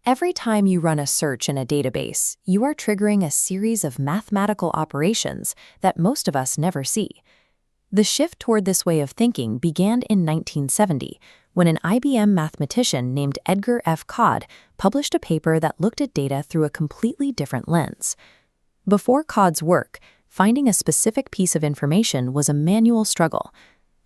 Every time you run a search in a database, you are triggering a series of mathematical operations that most of us never see. The shift toward this way of thinking began in 1970, when an IBM mathematician named Edgar F. published a paper that looked at data through a completely different lens. Before Codd's work, finding a specific piece of information was a manual struggle.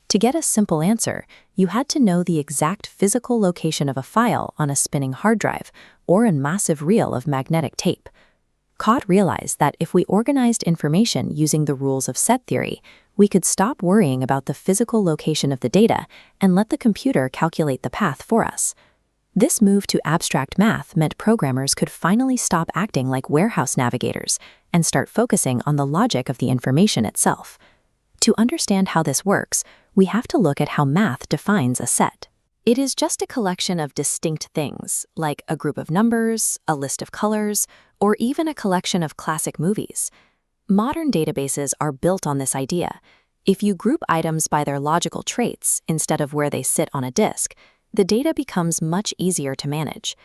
To get a simple answer, you had to know the exact physical location of a file on a spinning hard drive or a massive reel of magnetic tape. Codd realized that if we organized information using the rules of set theory, we could stop worrying about the physical location of the data and let the computer calculate the path for us. This move to abstract math meant programmers could finally stop acting like warehouse navigators and start focusing on the logic of the information itself. To understand how this works, we have to look at how math defines a set. It is just a collection of distinct things, like a group of numbers, a list of colors, or even a collection of classic movies. Modern databases are built on this idea. If you group items by their logical traits instead of where they sit on a disk, the data becomes much easier to manage.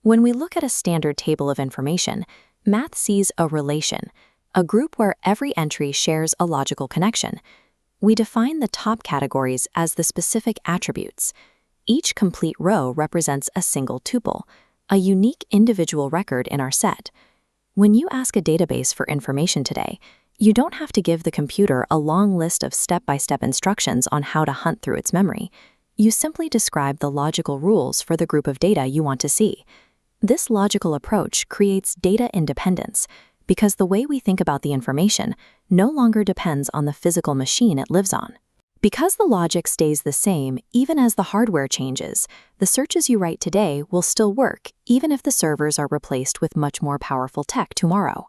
When we look at a standard table of information, math sees a relation, a group where every entry shares a logical connection. We define the top categories as the specific attributes. Each complete row represents a single tuple, a unique individual record in our set. When you ask a database for information today, you don't have to give the computer a long list of step-by-step instructions on how to hunt through its memory. You simply describe the logical rules for the group of data you want to see. This logical approach creates data independence, because the way we think about the information no longer depends on the physical machine it lives on. Because the logic stays the same even as the hardware changes, the searches you write today will still work even if the servers are replaced with much more powerful tech tomorrow.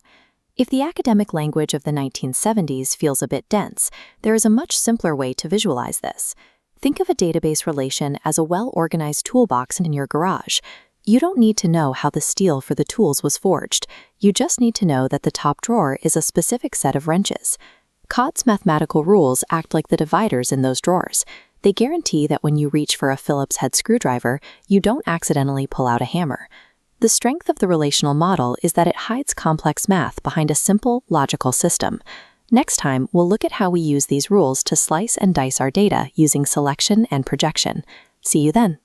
If the academic language of the 1970s feels a bit dense, there is a much simpler way to visualize this. Think of a database relation as a well-organized toolbox in your garage. You don't need to know how the steel for the tools was forged. You just need to know that the top drawer is a specific set of wrenches. Codd's mathematical rules act like the dividers in those drawers. They guarantee that when you reach for a Phillips head screwdriver, you don't accidentally pull out a hammer. The strength of the relational model is that it hides complex math behind a simple, logical system. Next time, we'll look at how we use these rules to slice and dice our data using selection and projection. See you then.